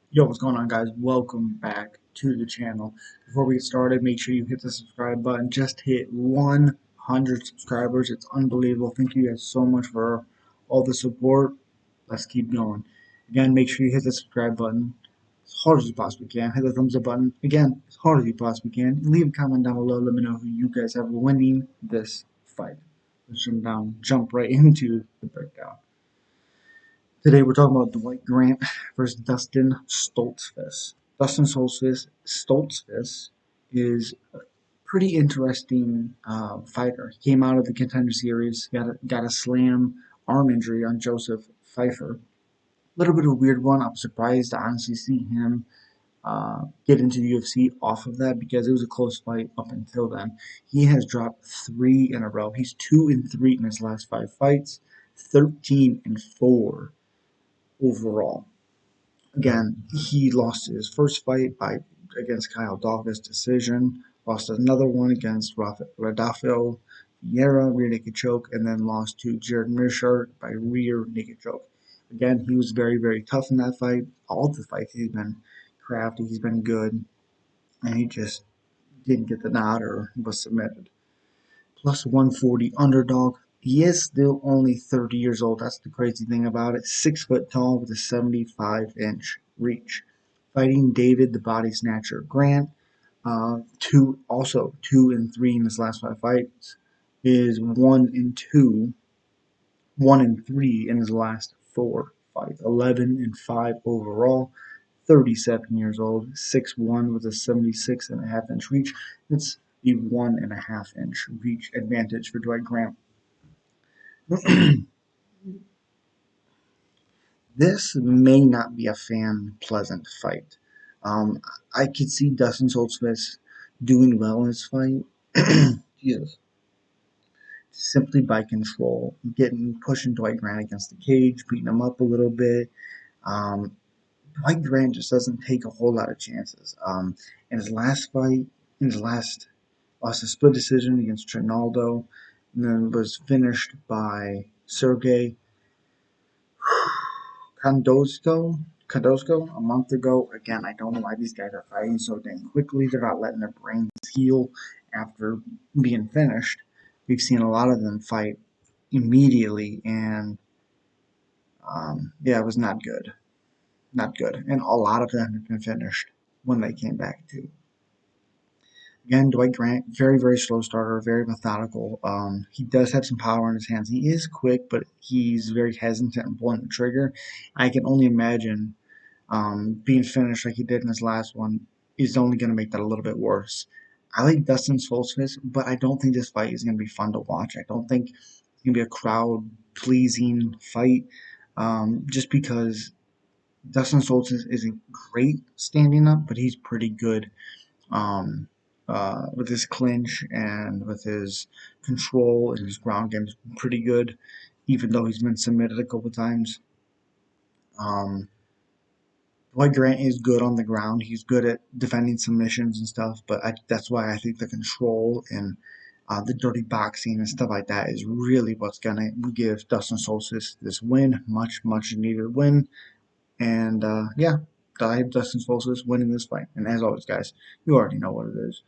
Yo, what's going on, guys? Welcome back to the channel. Before we get started, make sure you hit the subscribe button. Just hit 100 subscribers. It's unbelievable. Thank you guys so much for all the support. Let's keep going. Again, make sure you hit the subscribe button as hard as you possibly can. Hit the thumbs up button again as hard as you possibly can. And leave a comment down below. Let me know who you guys have winning this fight. Let's jump right into the breakdown. Today we're talking about Dwight Grant versus Dustin Stoltzfus. Dustin Stoltzfus is a pretty interesting fighter. He came out of the Contender Series, got a slam arm injury on Joseph Pfeiffer. A little bit of a weird one. I was surprised to honestly see him get into the UFC off of that because it was a close fight up until then. He has dropped three in a row. He's 2-3 in his last five fights, 13-4 overall. Again, he lost his first fight against Kyle Dawkins decision, lost another one against Rafael Vieira, rear naked choke, and then lost to Jared Mearshart by rear naked choke. Again, he was very, very tough in that fight. All the fights he's been crafty, he's been good, and he just didn't get the nod or was submitted. Plus 140 underdog. He is still only 30 years old. That's the crazy thing about it. 6 foot tall with a 75-inch reach. Fighting David the Body Snatcher Grant. 2-3 in his last five fights. Is 1-2, 1-3 in his last four fights. 11-5 overall. 37 years old, 6'1" with a 76.5-inch reach. That's the 1.5-inch reach advantage for Dwight Grant. This may not be a pleasant fight. Um, I could see Dustin Stoltzfus doing well in this fight. Jesus. Simply by control, pushing Dwight Grant against the cage, beating him up a little bit. Um, Dwight Grant just doesn't take a whole lot of chances. In his last fight, lost a split decision against Trinaldo, and then was finished by Sergey Kondozko a month ago. Again, I don't know why these guys are fighting so dang quickly. They're not letting their brains heal after being finished. We've seen a lot of them fight immediately, and yeah, it was not good. Not good. And a lot of them have been finished when they came back too. Again, Dwight Grant, very, very slow starter, very methodical. He does have some power in his hands. He is quick, but he's very hesitant in pulling the trigger. I can only imagine being finished like he did in his last one is only going to make that a little bit worse. I like Dustin Stoltzfus, but I don't think this fight is going to be fun to watch. I don't think it's going to be a crowd-pleasing fight just because Dustin Stoltzfus isn't great standing up, but he's pretty good um, with his clinch and with his control and his ground game is pretty good, even though he's been submitted a couple times. Um, Dwight Grant is good on the ground. He's good at defending submissions and stuff, but that's why I think the control and the dirty boxing and stuff like that is really what's going to give Dustin Stoltzfus this win, much, much needed win. And yeah, I have Dustin Stoltzfus winning this fight. And as always, guys, you already know what it is.